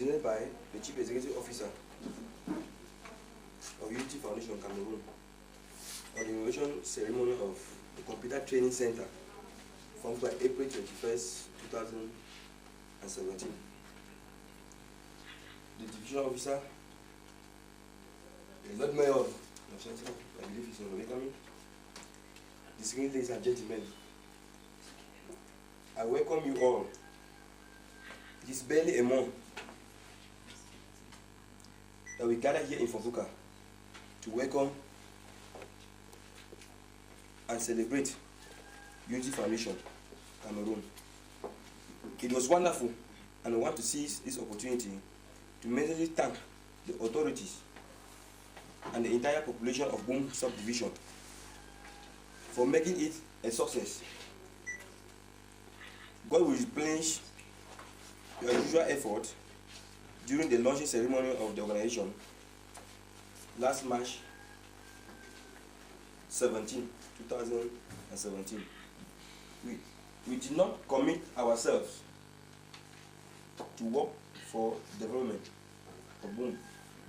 presented by the Chief Executive Officer of Unity Foundation Cameroon on the inauguration ceremony of the Computer Training Center, Fonfuka, April 21st, 2017. The division officer is not mayor of Central, I believe he's on the way coming. Distinguished ladies and gentlemen, I welcome you all. It is barely a month that we gather here in Fonfuka to welcome and celebrate Unity Foundation Cameroon. It was wonderful, and I want to seize this opportunity to immediately thank the authorities and the entire population of Boom subdivision for making it a success. God will replenish your usual effort during the launching ceremony of the organization last March 17, 2017. We did not commit ourselves to work for development of Boom,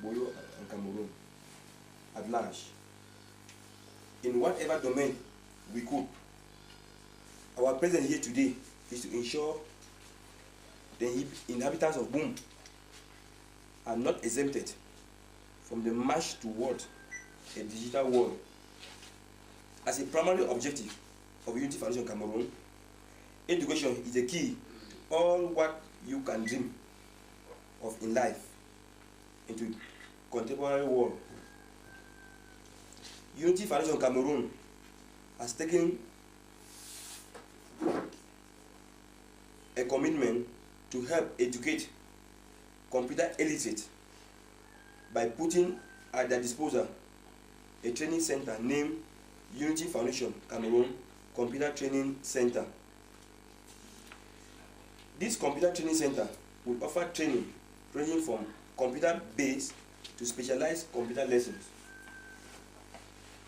Boyo and Cameroon at large in whatever domain we could. Our presence here today is to ensure the inhabitants of Boom are not exempted from the march toward a digital world. As a primary objective of Unity Foundation Cameroon, education is the key all what you can dream of in life into contemporary world. Unity Foundation Cameroon has taken a commitment to help educate computer illiterate by putting at their disposal a training center named Unity Foundation Cameroon Computer Training Center. This computer training center will offer training ranging from computer-based to specialized computer lessons.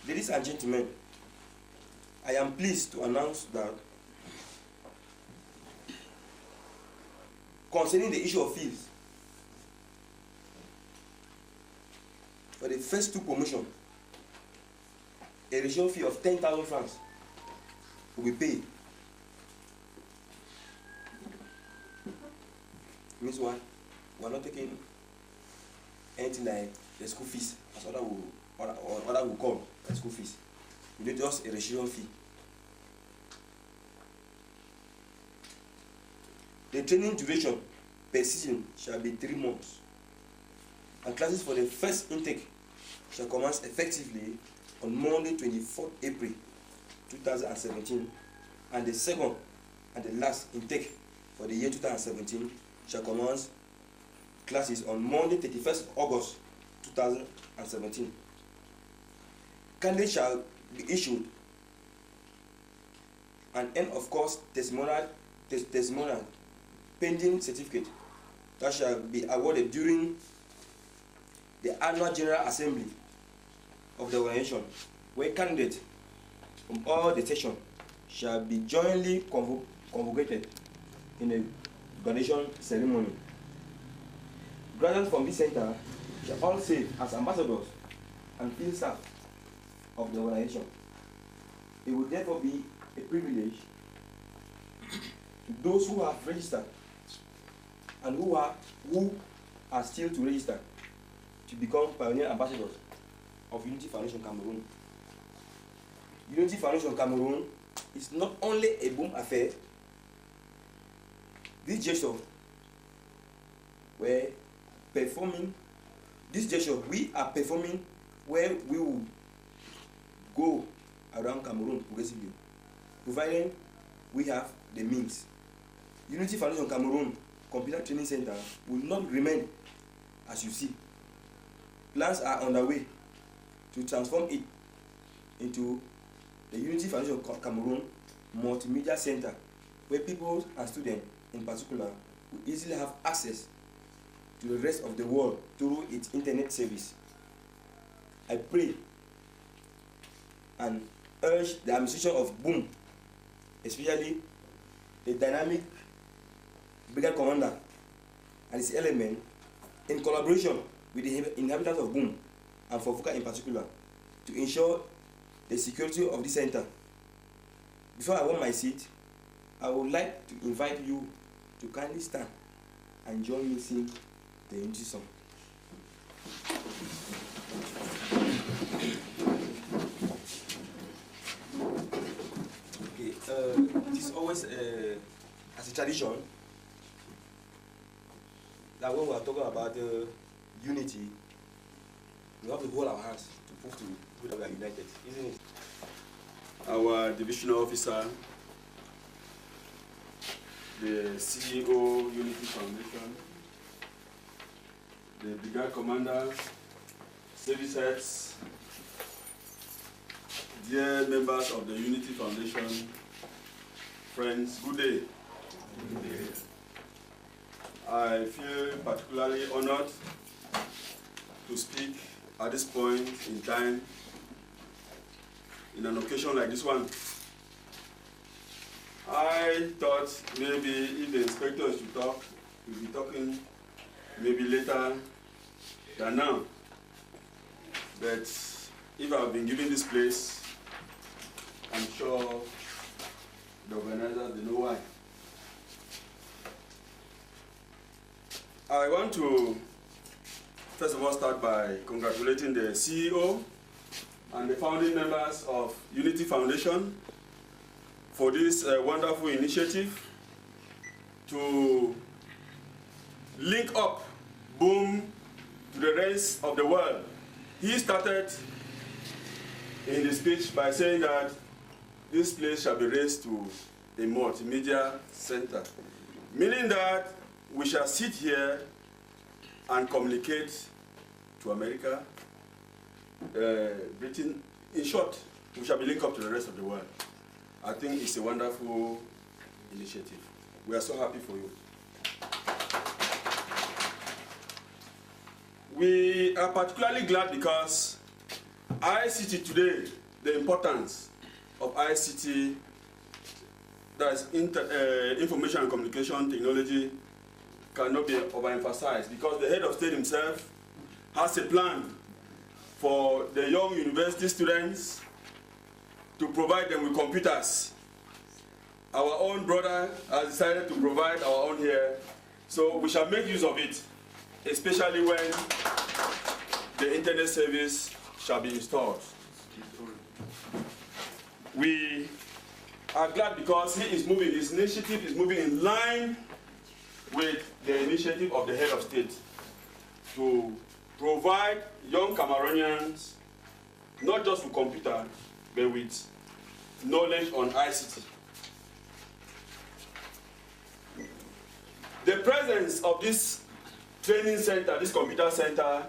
Ladies and gentlemen, I am pleased to announce that concerning the issue of fees, for the first two promotions, a registration fee of 10,000 francs will be paid. Means what? We are not taking anything like the school fees, as other will call the school fees. We do just a registration fee. The training duration per season shall be 3 months, and classes for the first intake shall commence effectively on Monday 24th April 2017, and the second and the last intake for the year 2017 shall commence classes on Monday 31st August 2017. Candidates shall be issued an end of course testimonial pending certificate that shall be awarded during the annual General Assembly of the organization, where candidates from all the sections shall be jointly convocated in a graduation ceremony. Graduates from this center shall all serve as ambassadors and field staff of the organization. It will therefore be a privilege to those who have registered and who are still to register to become pioneer ambassadors of Unity Foundation Cameroon. Unity Foundation Cameroon is not only a Boom affair. This gesture we are performing where we will go around Cameroon progressively, providing we have the means. Unity Foundation Cameroon Computer Training Center will not remain as you see. Plans are underway to transform it into the Unity Foundation Cameroon Multimedia Center, where people and students in particular will easily have access to the rest of the world through its internet service. I pray and urge the administration of Boom, especially the dynamic brigade commander and its element, in collaboration with the inhabitants of Boom and Fonfuka in particular, to ensure the security of the center. Before I want my seat, I would like to invite you to kindly stand and join me sing the unity song. Okay, it is always as a tradition that when we are talking about unity, we have to hold our hands to prove to people that we are united, isn't it? Our divisional officer, the CEO, Unity Foundation, the brigade commander, service heads, dear members of the Unity Foundation, friends, good day. Good day. I feel particularly honored to speak at this point in time in an occasion like this one. I thought maybe if the inspector should talk, we'll be talking maybe later than now. But if I've been given this place, I'm sure the organizers, they know why. I want to first of all start by congratulating the CEO and the founding members of Unity Foundation for this wonderful initiative to link up Boom to the rest of the world. He started in the speech by saying that this place shall be raised to a multimedia center, meaning that we shall sit here and communicate to America, Britain. In short, we shall be linked up to the rest of the world. I think it's a wonderful initiative. We are so happy for you. We are particularly glad because ICT today, the importance of ICT, that is information and communication technology, cannot be overemphasized, because the head of state himself has a plan for the young university students to provide them with computers. Our own brother has decided to provide our own here, so we shall make use of it, especially when the internet service shall be installed. We are glad because he is moving, his initiative is moving in line with the initiative of the head of state to provide young Cameroonians not just with computer, but with knowledge on ICT. The presence of this training center, this computer center,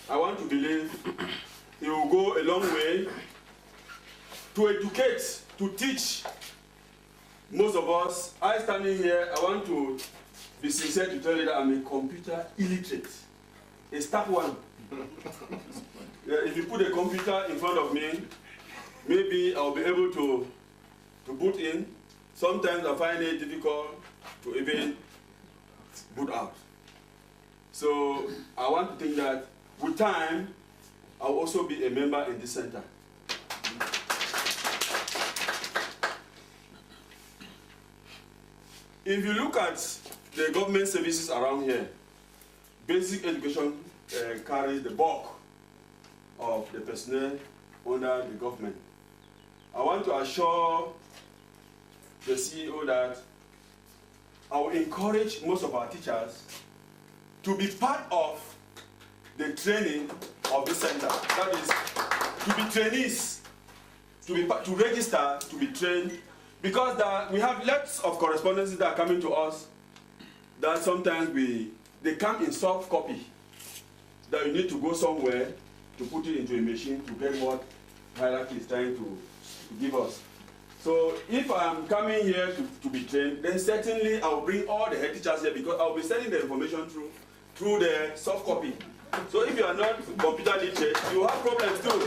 I want to believe it will go a long way to educate, to teach most of us. I standing here, I want to be sincere to tell you that I'm a computer illiterate. A step one. If you put a computer in front of me, maybe I'll be able to boot in. Sometimes I find it difficult to even boot out. So I want to think that with time, I'll also be a member in this center. If you look at the government services around here, basic education carries the bulk of the personnel under the government. I want to assure the CEO that I will encourage most of our teachers to be part of the training of the center. That is, to be trainees, to register, to be trained, because we have lots of correspondences that are coming to us that sometimes they come in soft copy, that you need to go somewhere to put it into a machine to get what hierarchy is trying to give us. So if I'm coming here to be trained, then certainly I will bring all the head teachers here, because I will be sending the information through the soft copy. So if you are not computer literate, you have problems too.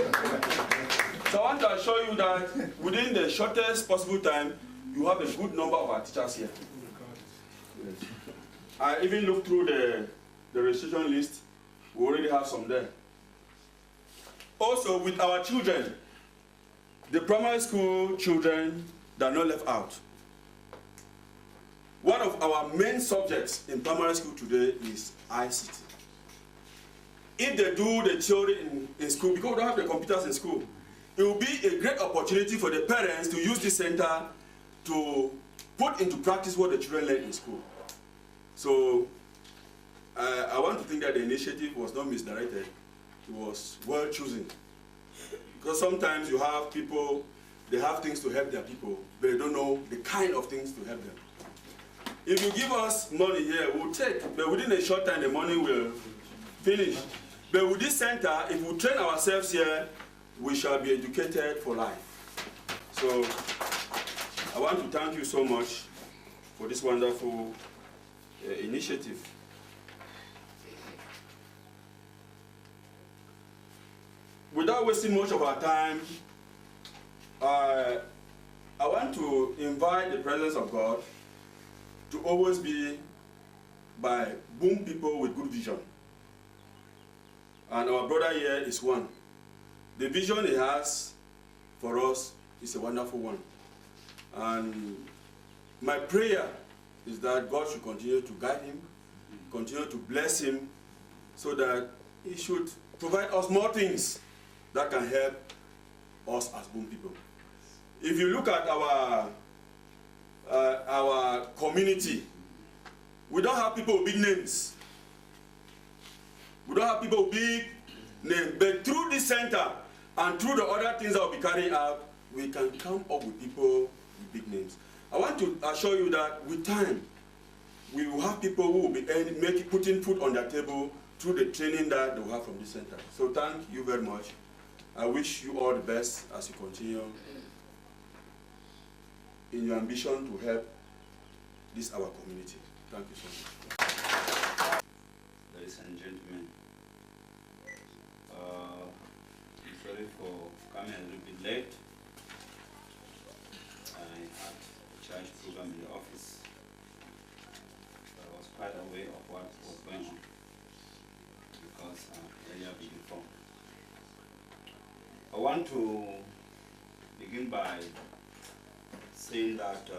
So I want to assure you that within the shortest possible time, you have a good number of our teachers here. Yes. I even looked through the registration list. We already have some there. Also, with our children, the primary school children that are not left out. One of our main subjects in primary school today is ICT. If they do the theory in school, because we don't have the computers in school, it will be a great opportunity for the parents to use this center to put into practice what the children learn in school. So I want to think that the initiative was not misdirected. It was well chosen. Because sometimes you have people, they have things to help their people, but they don't know the kind of things to help them. If you give us money here, we'll take, but within a short time the money will finish. But with this center, if we train ourselves here, we shall be educated for life. So I want to thank you so much for this wonderful initiative. Without wasting much of our time, I want to invite the presence of God to always be by boom people with good vision. And our brother here is one. The vision he has for us is a wonderful one. And my prayer is that God should continue to guide him, continue to bless him, so that he should provide us more things that can help us as boom people. If you look at our community, we don't have people with big names. We don't have people with big names. But through this center and through the other things that will be carried out, we can come up with people with big names. I want to assure you that with time, we will have people who will be putting food on their table through the training that they will have from this center. So thank you very much. I wish you all the best as you continue in your ambition to help this our community. Thank you so much. Ladies and gentlemen, I'm sorry for coming a little bit late. I had a charge program in the office, but I was quite aware of what was going on because earlier been informed. I want to begin by saying that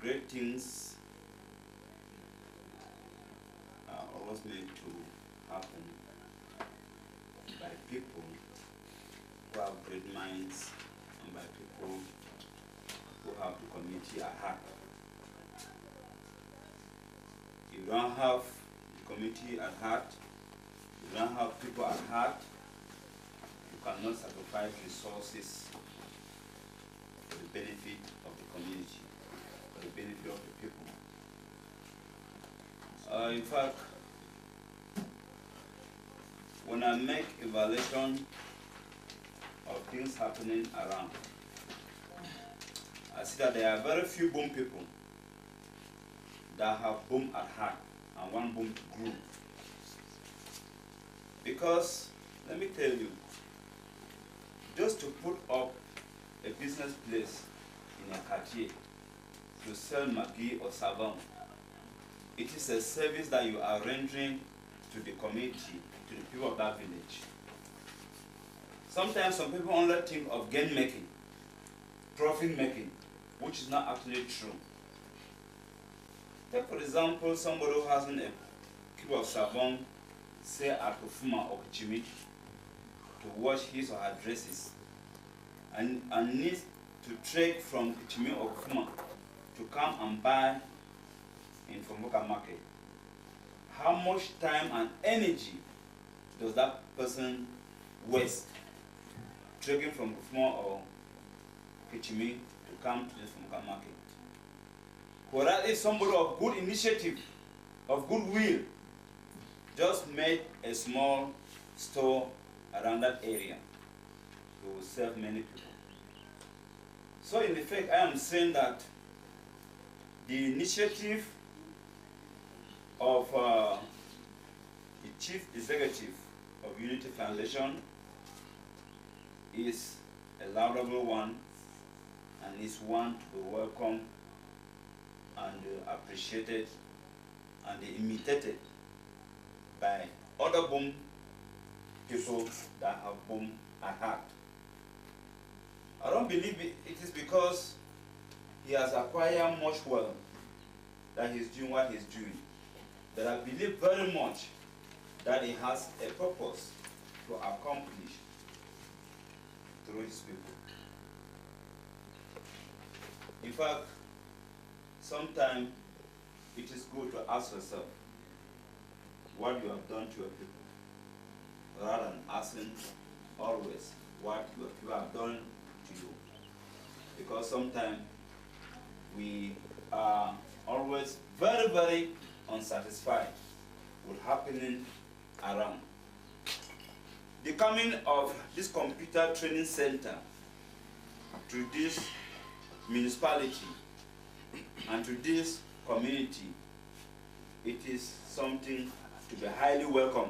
great things are always meant to happen by people who have great minds and by people who have the community at heart. You don't have the community at heart, you don't have people at heart, you cannot sacrifice resources for the benefit of the community, for the benefit of the people. In fact, when I make evaluation of things happening around, I see that there are very few boom people that have boom at heart and one boom to grow. Because, let me tell you, just to put up a business place in a quartier to sell Maggi or Savon, it is a service that you are rendering to the community, to the people of that village. Sometimes some people only think of gain making, profit making, which is not actually true. Take for example, somebody who has a kilo of Savon, say at Fonfuka or Kichimi, to wash his or her dresses, and needs to trade from Kichimi or Fonfuka to come and buy in Fonfuka market. How much time and energy does that person waste trading from Fonfuka or Kichimi to come to the Fonfuka market? Whereas if somebody of good initiative, of goodwill, just made a small store around that area, it will serve many people. So in effect, I am saying that the initiative of the Chief Executive of Unity Foundation is a laudable one, and is one to be welcomed and appreciated and imitated by other boom people that have boom at heart. I don't believe it is because he has acquired much wealth that he's doing what he's doing. But I believe very much that he has a purpose to accomplish through his people. In fact, sometimes it is good to ask yourself what you have done to your people, rather than asking always what your people have done to you. Because sometimes we are always very, very unsatisfied with happening around. The coming of this computer training center to this municipality and to this community, it is something to be highly welcome.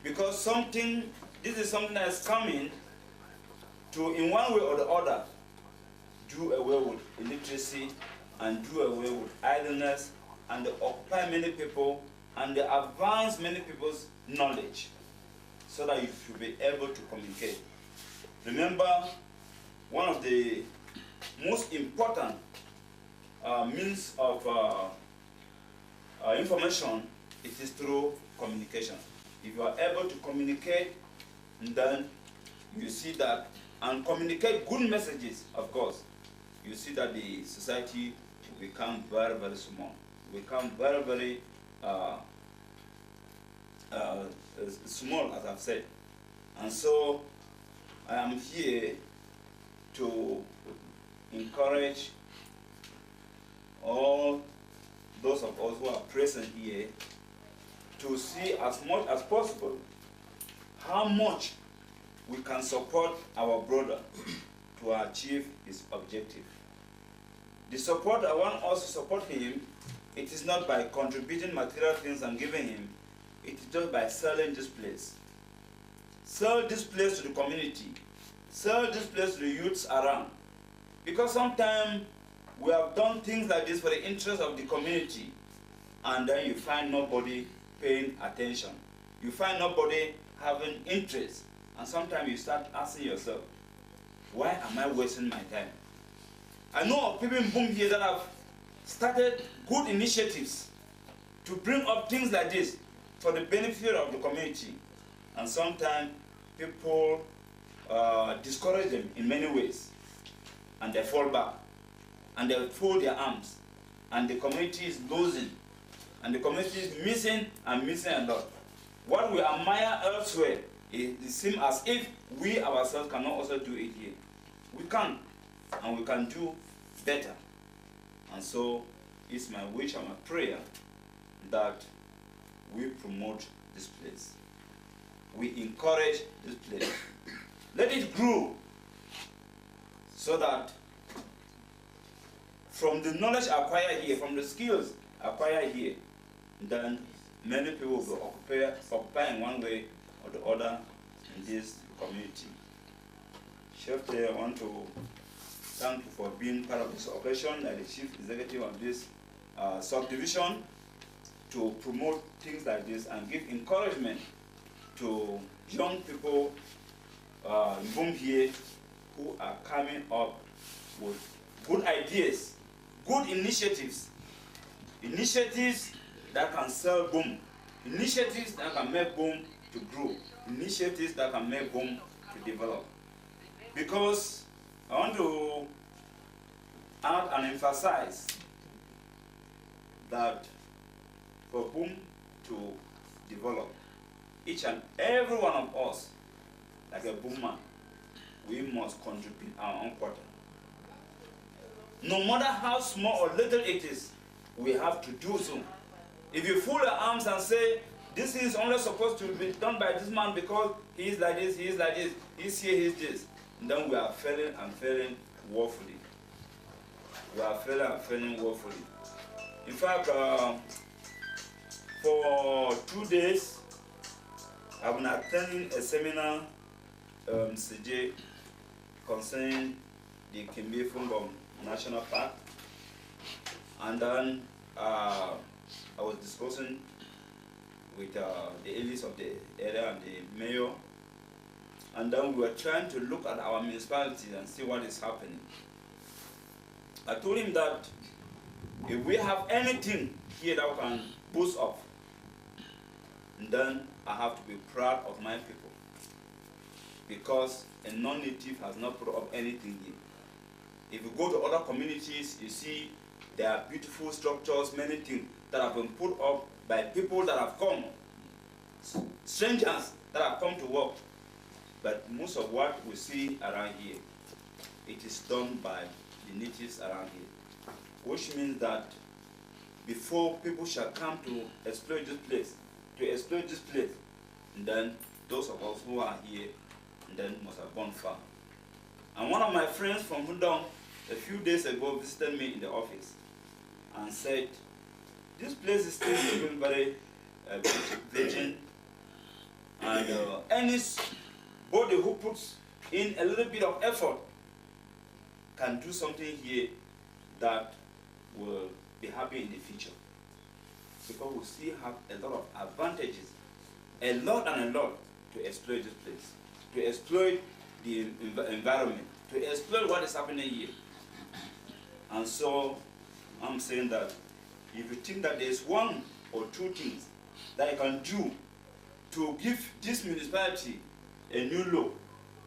Because this is something that is coming to, in one way or the other, do away with illiteracy and do away with idleness and occupy many people and advance many people's knowledge so that you should be able to communicate. Remember, one of the most important means of information, it is through communication. If you are able to communicate, then you see that, and communicate good messages, of course, you see that the society will become very, very small, become very, very small, as I've said. And so I am here to encourage all those of us who are present here to see as much as possible how much we can support our brother to achieve his objective. The support I want us to support him, it is not by contributing material things and giving him, it is just by selling this place. Sell this place to the community. Sell this place to the youths around. Because sometimes we have done things like this for the interest of the community, and then you find nobody paying attention. You find nobody having interest, and sometimes you start asking yourself, why am I wasting my time? I know of people in Boom here that have started good initiatives to bring up things like this for the benefit of the community, and sometimes people discourage them in many ways, and they fall back, and they fold their arms, and the community is losing, and the community is missing and missing a lot. What we admire elsewhere, it seems as if we ourselves cannot also do it here. We can, and we can do better. And so it's my wish and my prayer that we promote this place. We encourage this place. Let it grow so that from the knowledge acquired here, from the skills acquired here, then many people will occupy in one way or the other in this community. Chef, I want to thank you for being part of this occasion as the chief executive of this subdivision to promote things like this and give encouragement to young people in Boom here who are coming up with good ideas, good initiatives, initiatives that can sell Boom, initiatives that can make Boom to grow, initiatives that can make Boom to develop. Because I want to add and emphasize that for Boom to develop, each and every one of us, like a Boomman, we must contribute our own quarter. No matter how small or little it is, we have to do so. If you fold your arms and say, this is only supposed to be done by this man because he is like this, he is like this, he's here, he's this, then we are failing and failing woefully. We are failing and failing woefully. In fact, for 2 days, I've been attending a seminar, CJ, concerning the Fonfuka National Park. And then I was discussing with the elites of the area and the mayor. And then we were trying to look at our municipality and see what is happening. I told him that if we have anything here that we can boost up, then I have to be proud of my people. Because a non-native has not put up anything here. If you go to other communities, you see there are beautiful structures, many things that have been put up by people that have come, strangers that have come to work. But most of what we see around here, it is done by the natives around here. Which means that before people shall come to exploit this place, and then those of us who are here, then must have gone far. And one of my friends from Hundong, a few days ago, visited me in the office and said, this place is still looking very virgin, and anybody who puts in a little bit of effort can do something here that will be happy in the future. Because we still have a lot of advantages, a lot to exploit this place, to exploit the environment, to exploit what is happening here. And so I'm saying that if you think that there's one or two things that you can do to give this municipality a new look,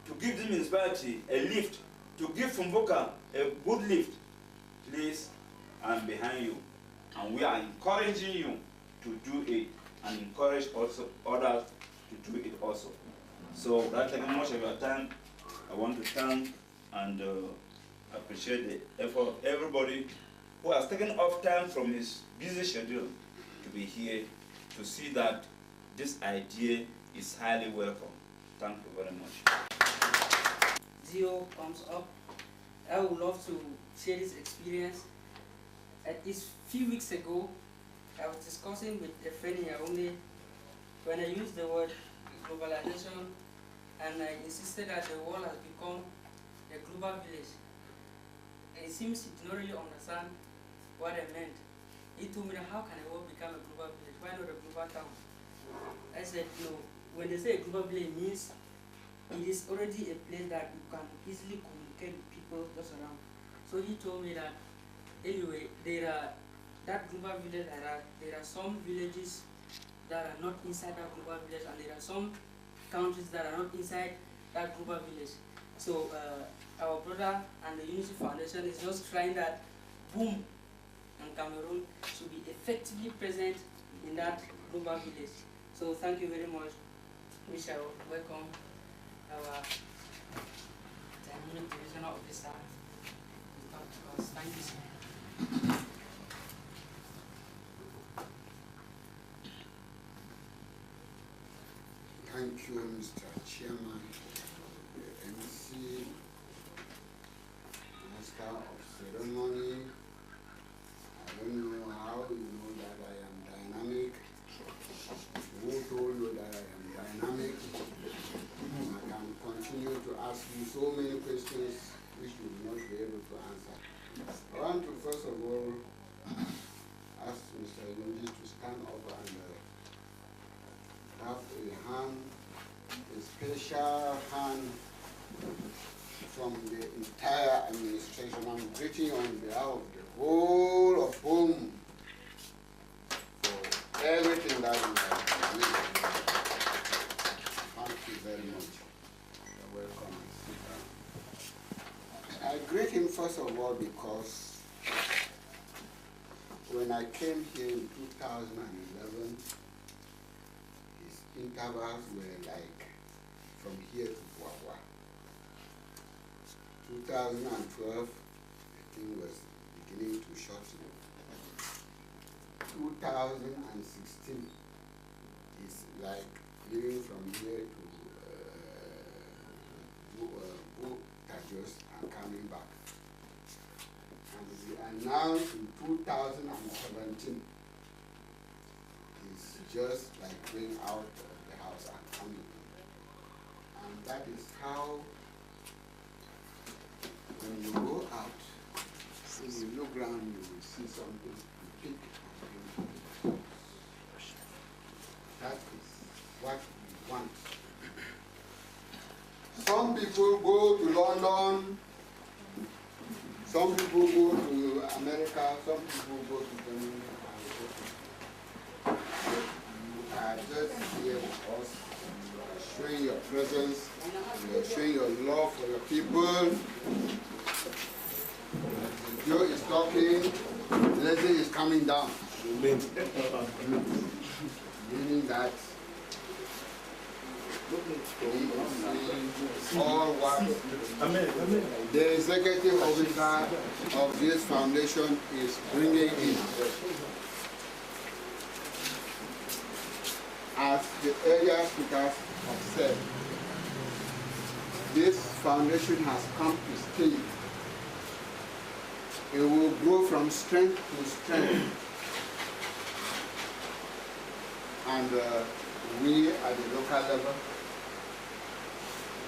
to give this municipality a lift, to give Fonfuka a good lift, please, I'm behind you. And we are encouraging you to do it and encourage also others to do it also. So without taking much of your time, I want to thank and appreciate the effort of everybody who has taken off time from his busy schedule to be here to see that this idea is highly welcome. Thank you very much. Zio comes up. I would love to share this experience. At least few weeks ago, I was discussing with a friend in Yaoundé when I used the word globalization, and I insisted that the world has become a global village. And it seems he did not really understand what I meant. He told me that how can a world become a global village? Why not a global town? I said, no, when they say a global village, it means it is already a place that you can easily communicate with people just around. So he told me that anyway, that global village, there are some villages that are not inside that global village, and there are some countries that are not inside that global village. So our brother and the Unity Foundation is just trying that boom, and Cameroon should be effectively present in that global village. So thank you very much. We shall welcome our Dynamic Divisional Officer to talk to us. Thank you, sir. Thank you, Mr. Chairman, the MC, Master of Ceremony. I don't know how you know that I am dynamic. Who told you that I am dynamic? I can continue to ask you so many questions which you will not be able to answer. I want to first of all ask Mr. Yunji to stand up and have a hand, a special hand from the entire administration. I'm greeting you on behalf of the whole of home for everything that you have been doing. Thank you very much. You're welcome. I greet him first of all because when I came here in 2011, intervals were like from here to Boyo. 2012, the thing was beginning to shorten. 2016 is like living from here to Tajos and coming back. And we are now in 2017. It's just like going out of the house and coming in. And that is how when you go out, when you look around, you will see something you pick and bring. That is what we want. Some people go to London, some people go to America, some people go to Germany. You are just here with us. You are showing your presence. You are showing your love for your people. Joe is talking. Leslie is coming down. Meaning that all what the executive officer of this foundation is bringing in. As the earlier speakers have said, this foundation has come to stay. It will grow from strength to strength. And we at the local level,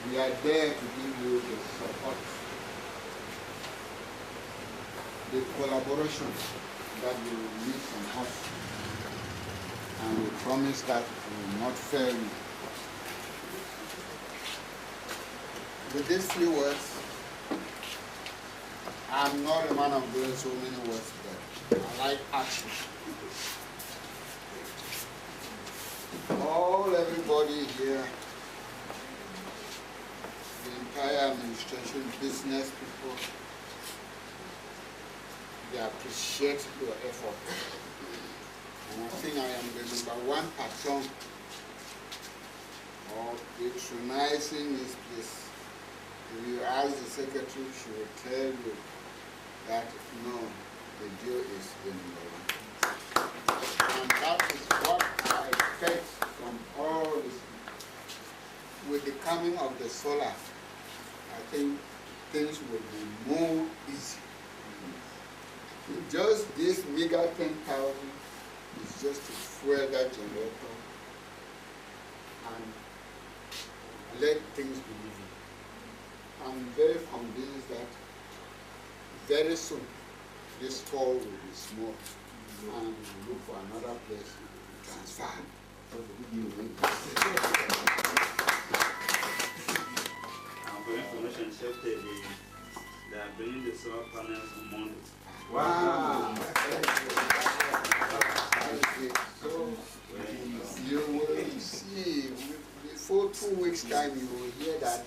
we are there to give you the support, the collaboration that you will need from us. And we promise that we will not fail you. With these few words, I'm not a man of doing so many words, but I like action. Everybody here, the entire administration, business people, they appreciate your effort. And I think I am the #1 patron of patronizing this place. If you ask the secretary, she will tell you that no, the Joe is the #1. And that is what I expect from all this. With the coming of the solar, I think things will be more easy. Just this meager 10,000 is just to fuel that generator and let things be moving. I'm very convinced that very soon this fall will be small and we'll look for another place to transfer. For information, Chef, they are bringing the solar panels on Monday. Wow! So you will see, before 2 weeks' time, you will hear that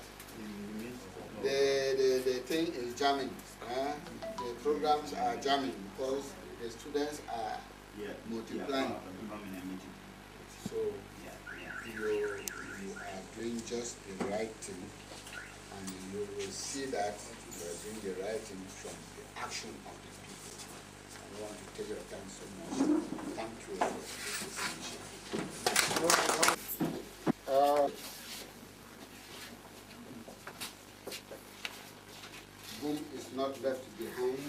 the thing is jamming. The programs are jamming because the students are multiplying. So you are doing just the right thing, and you will see that you are doing the right thing from the action of the people. I want to take your time so much. Thank you for this initiative. Boom is not left behind.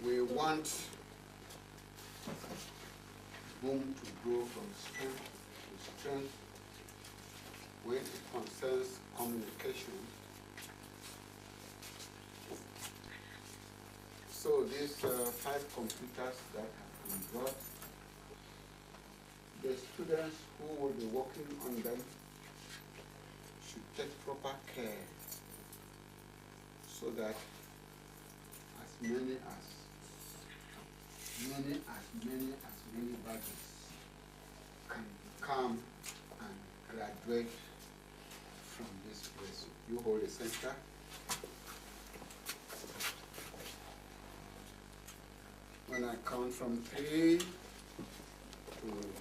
We want Boom to grow from strength to strength when it concerns communication. So these 5 computers that have been brought, the students who will be working on them should take proper care so that as many badges can come and graduate from this place. You hold the center. When I count from 3 to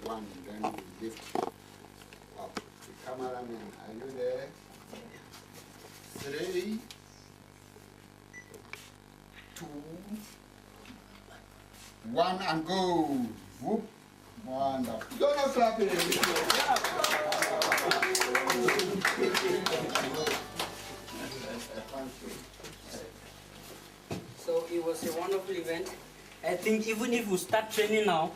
1, then we lift up. The cameraman, are you there? 3, 2, 1, and go. Whoop. Wonderful. You're not clapping. So it was a wonderful event. I think even if we start training now,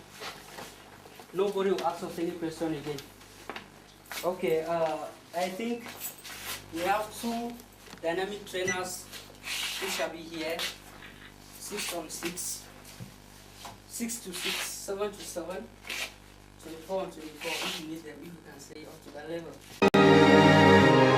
nobody will ask us any question again. Okay, I think we have 2 dynamic trainers who shall be here, 6 on 6, 6 to 6, 7 to 7, 24 on 24, if you need them, if you can stay up to that level.